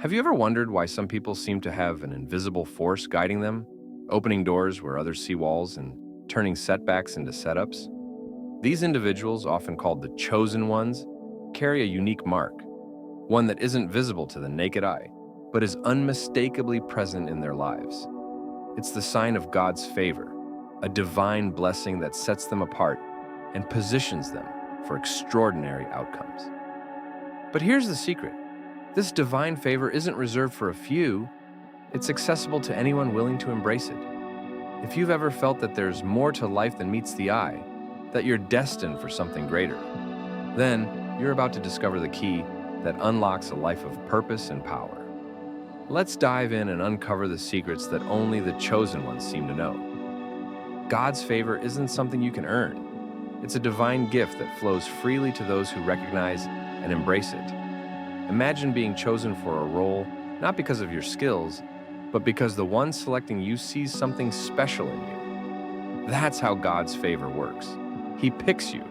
Have you ever wondered why some people seem to have an invisible force guiding them, opening doors where others see walls and turning setbacks into setups? These individuals, often called the chosen ones, carry a unique mark, one that isn't visible to the naked eye, but is unmistakably present in their lives. It's the sign of God's favor, a divine blessing that sets them apart and positions them for extraordinary outcomes. But here's the secret. This divine favor isn't reserved for a few, it's accessible to anyone willing to embrace it. If you've ever felt that there's more to life than meets the eye, that you're destined for something greater, then you're about to discover the key that unlocks a life of purpose and power. Let's dive in and uncover the secrets that only the chosen ones seem to know. God's favor isn't something you can earn. It's a divine gift that flows freely to those who recognize and embrace it. Imagine being chosen for a role not because of your skills, but because the one selecting you sees something special in you. That's how God's favor works. He picks you,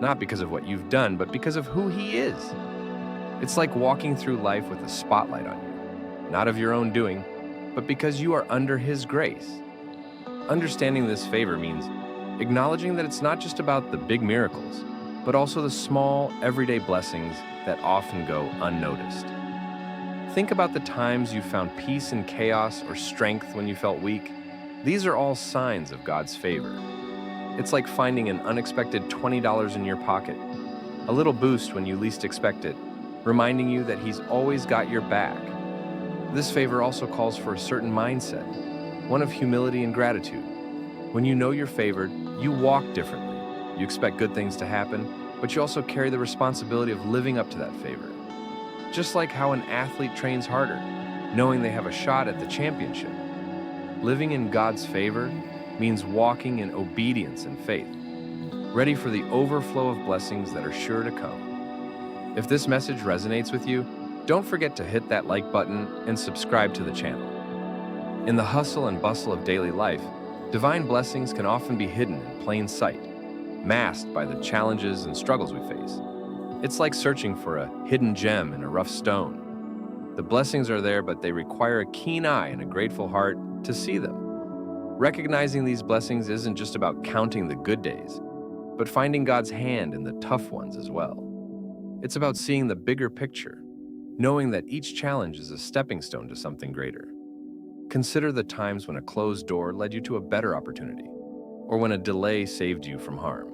not because of what you've done, but because of who He is. It's like walking through life with a spotlight on you, not of your own doing, but because you are under His grace. Understanding this favor means acknowledging that it's not just about the big miracles, but also the small, everyday blessings that often go unnoticed. Think about the times you found peace in chaos or strength when you felt weak. These are all signs of God's favor. It's like finding an unexpected $20 in your pocket, a little boost when you least expect it, reminding you that He's always got your back. This favor also calls for a certain mindset, one of humility and gratitude. When you know you're favored, you walk differently. You expect good things to happen, but you also carry the responsibility of living up to that favor. Just like how an athlete trains harder, knowing they have a shot at the championship. Living in God's favor means walking in obedience and faith, ready for the overflow of blessings that are sure to come. If this message resonates with you, don't forget to hit that like button and subscribe to the channel. In the hustle and bustle of daily life, divine blessings can often be hidden in plain sight, masked by the challenges and struggles we face. It's like searching for a hidden gem in a rough stone. The blessings are there, but they require a keen eye and a grateful heart to see them. Recognizing these blessings isn't just about counting the good days, but finding God's hand in the tough ones as well. It's about seeing the bigger picture, knowing that each challenge is a stepping stone to something greater. Consider the times when a closed door led you to a better opportunity, or when a delay saved you from harm.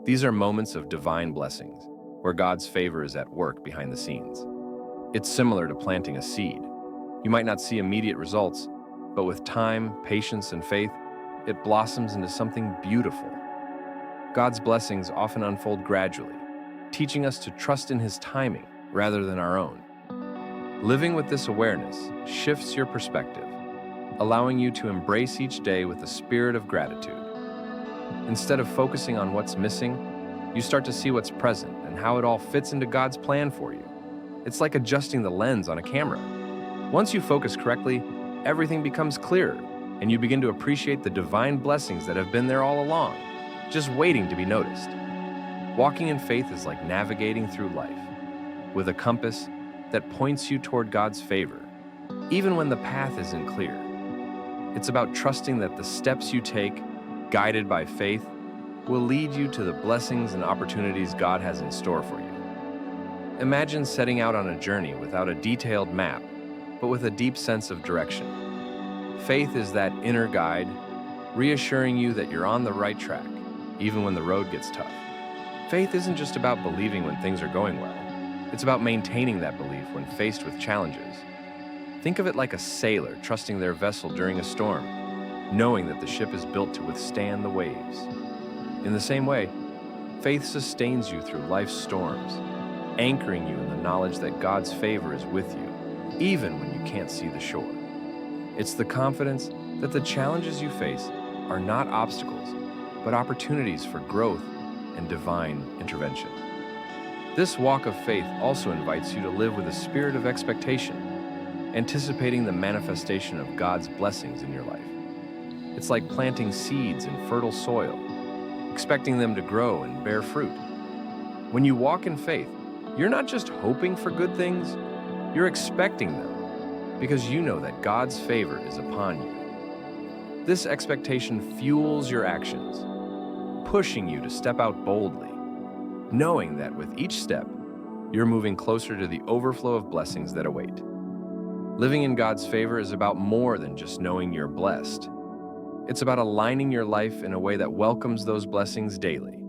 These are moments of divine blessings, where God's favor is at work behind the scenes. It's similar to planting a seed. You might not see immediate results, but with time, patience, and faith, it blossoms into something beautiful. God's blessings often unfold gradually, teaching us to trust in His timing rather than our own. Living with this awareness shifts your perspective, allowing you to embrace each day with a spirit of gratitude. Instead of focusing on what's missing, you start to see what's present and how it all fits into God's plan for you. It's like adjusting the lens on a camera. Once you focus correctly, everything becomes clearer, and you begin to appreciate the divine blessings that have been there all along, just waiting to be noticed. Walking in faith is like navigating through life, with a compass that points you toward God's favor, even when the path isn't clear. It's about trusting that the steps you take, guided by faith, will lead you to the blessings and opportunities God has in store for you. Imagine setting out on a journey without a detailed map, but with a deep sense of direction. Faith is that inner guide, reassuring you that you're on the right track, even when the road gets tough. Faith isn't just about believing when things are going well. It's about maintaining that belief when faced with challenges. Think of it like a sailor trusting their vessel during a storm, knowing that the ship is built to withstand the waves. In the same way, faith sustains you through life's storms, anchoring you in the knowledge that God's favor is with you, even when you can't see the shore. It's the confidence that the challenges you face are not obstacles, but opportunities for growth and divine intervention. This walk of faith also invites you to live with a spirit of expectation, anticipating the manifestation of God's blessings in your life. It's like planting seeds in fertile soil, expecting them to grow and bear fruit. When you walk in faith, you're not just hoping for good things, You're expecting them because you know that God's favor is upon you. This expectation fuels your actions, pushing you to step out boldly, knowing that with each step, you're moving closer to the overflow of blessings that await. Living in God's favor is about more than just knowing you're blessed. It's about aligning your life in a way that welcomes those blessings daily.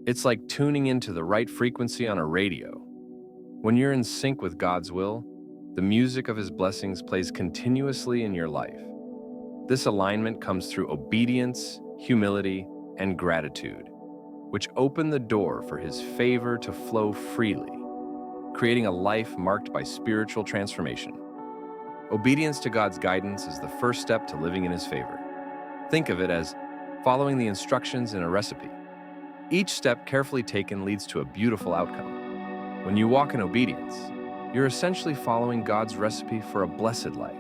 It's like tuning into the right frequency on a radio. When you're in sync with God's will, the music of His blessings plays continuously in your life. This alignment comes through obedience, humility, and gratitude, which open the door for His favor to flow freely, creating a life marked by spiritual transformation. Obedience to God's guidance is the first step to living in His favor. Think of it as following the instructions in a recipe. Each step carefully taken leads to a beautiful outcome. When you walk in obedience, you're essentially following God's recipe for a blessed life,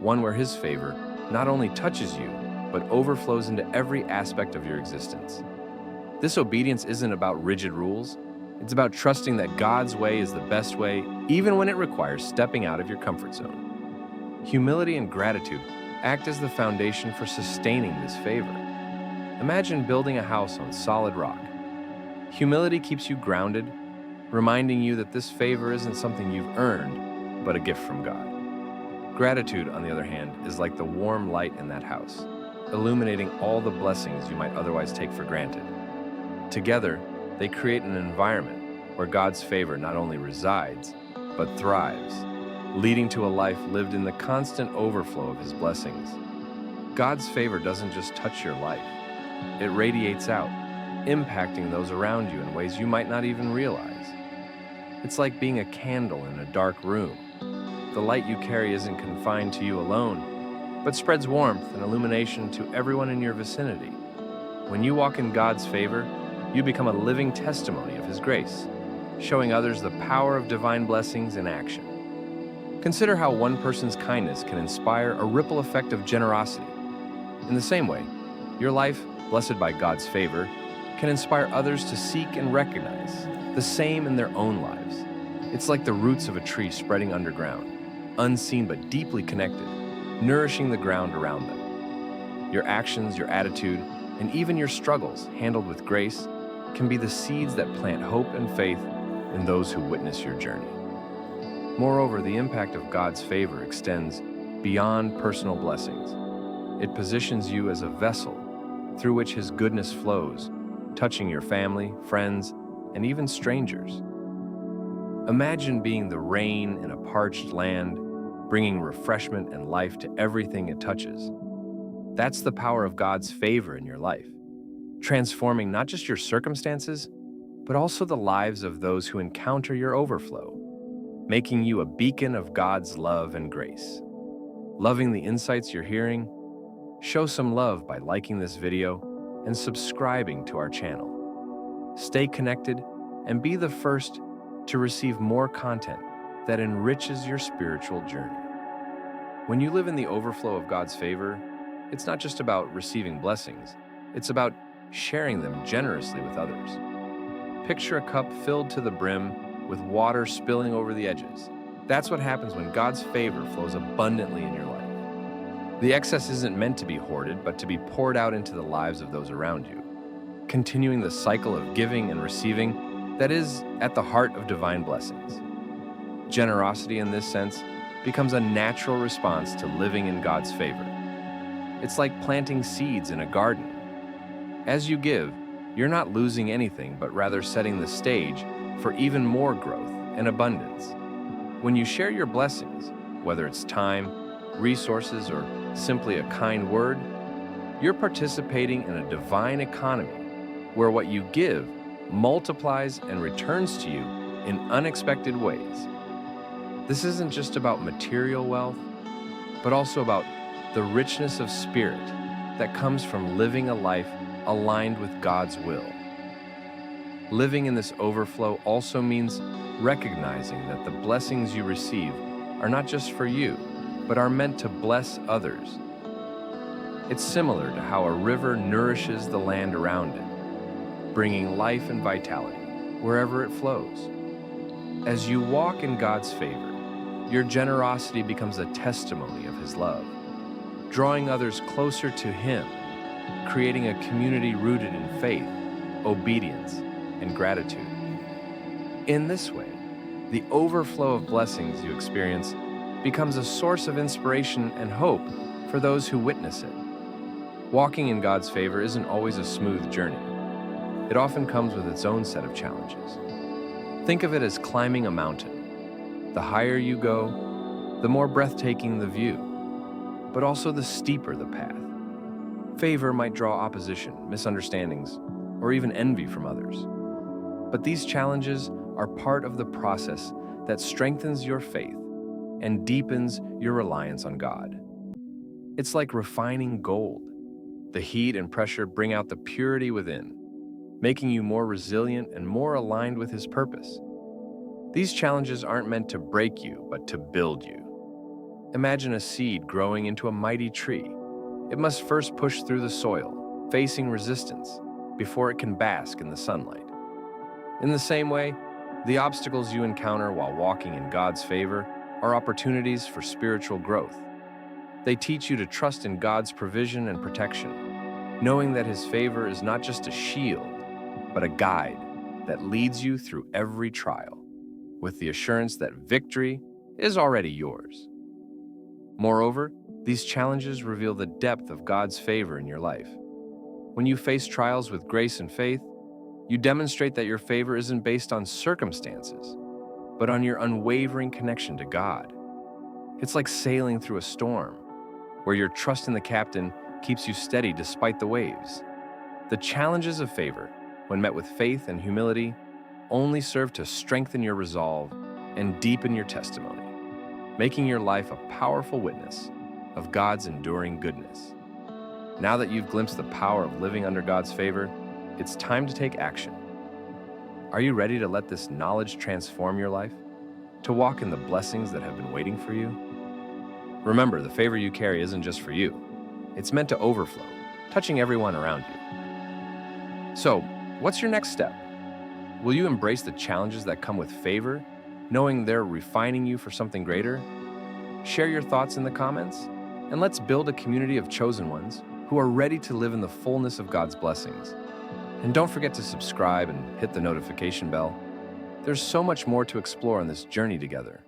one where His favor not only touches you, but overflows into every aspect of your existence. This obedience isn't about rigid rules. It's about trusting that God's way is the best way, even when it requires stepping out of your comfort zone. Humility and gratitude act as the foundation for sustaining this favor. Imagine building a house on solid rock. Humility keeps you grounded, reminding you that this favor isn't something you've earned, but a gift from God. Gratitude, on the other hand, is like the warm light in that house, illuminating all the blessings you might otherwise take for granted. Together, they create an environment where God's favor not only resides, but thrives, leading to a life lived in the constant overflow of His blessings. God's favor doesn't just touch your life. It radiates out, impacting those around you in ways you might not even realize. It's like being a candle in a dark room. The light you carry isn't confined to you alone, but spreads warmth and illumination to everyone in your vicinity. When you walk in God's favor, you become a living testimony of His grace, showing others the power of divine blessings in action. Consider how one person's kindness can inspire a ripple effect of generosity. In the same way, your life, blessed by God's favor, can inspire others to seek and recognize the same in their own lives. It's like the roots of a tree spreading underground, unseen but deeply connected, nourishing the ground around them. Your actions, your attitude, and even your struggles, handled with grace, can be the seeds that plant hope and faith in those who witness your journey. Moreover, the impact of God's favor extends beyond personal blessings. It positions you as a vessel through which His goodness flows, touching your family, friends, and even strangers. Imagine being the rain in a parched land, bringing refreshment and life to everything it touches. That's the power of God's favor in your life, transforming not just your circumstances, but also the lives of those who encounter your overflow, making you a beacon of God's love and grace. Loving the insights you're hearing? Show some love by liking this video and subscribing to our channel. Stay connected and be the first to receive more content that enriches your spiritual journey. When you live in the overflow of God's favor, it's not just about receiving blessings, it's about sharing them generously with others. Picture a cup filled to the brim with water spilling over the edges. That's what happens when God's favor flows abundantly in your life. The excess isn't meant to be hoarded, but to be poured out into the lives of those around you, continuing the cycle of giving and receiving that is at the heart of divine blessings. Generosity, in this sense, becomes a natural response to living in God's favor. It's like planting seeds in a garden. As you give, you're not losing anything, but rather setting the stage for even more growth and abundance. When you share your blessings, whether it's time, resources, or simply a kind word, you're participating in a divine economy where what you give multiplies and returns to you in unexpected ways. This isn't just about material wealth, but also about the richness of spirit that comes from living a life aligned with God's will. Living in this overflow also means recognizing that the blessings you receive are not just for you, but are meant to bless others. It's similar to how a river nourishes the land around it, bringing life and vitality wherever it flows. As you walk in God's favor, Your generosity becomes a testimony of His love, drawing others closer to Him, creating a community rooted in faith, obedience, and gratitude. In this way, the overflow of blessings you experience becomes a source of inspiration and hope for those who witness it. Walking in God's favor isn't always a smooth journey. It often comes with its own set of challenges. Think of it as climbing a mountain. The higher you go, the more breathtaking the view, but also the steeper the path. Favor might draw opposition, misunderstandings, or even envy from others. But these challenges are part of the process that strengthens your faith and deepens your reliance on God. It's like refining gold. The heat and pressure bring out the purity within, making you more resilient and more aligned with His purpose. These challenges aren't meant to break you, but to build you. Imagine a seed growing into a mighty tree. It must first push through the soil, facing resistance, before it can bask in the sunlight. In the same way, the obstacles you encounter while walking in God's favor are opportunities for spiritual growth. They teach you to trust in God's provision and protection, knowing that His favor is not just a shield, but a guide that leads you through every trial, with the assurance that victory is already yours. Moreover, these challenges reveal the depth of God's favor in your life. When you face trials with grace and faith, you demonstrate that your favor isn't based on circumstances, but on your unwavering connection to God. It's like sailing through a storm, where your trust in the captain keeps you steady despite the waves. The challenges of favor, when met with faith and humility, only serve to strengthen your resolve and deepen your testimony, making your life a powerful witness of God's enduring goodness. Now that you've glimpsed the power of living under God's favor, it's time to take action. Are you ready to let this knowledge transform your life? To walk in the blessings that have been waiting for you? Remember, the favor you carry isn't just for you. It's meant to overflow, touching everyone around you. So, what's your next step? Will you embrace the challenges that come with favor, knowing they're refining you for something greater? Share your thoughts in the comments, and let's build a community of chosen ones who are ready to live in the fullness of God's blessings. And don't forget to subscribe and hit the notification bell. There's so much more to explore on this journey together.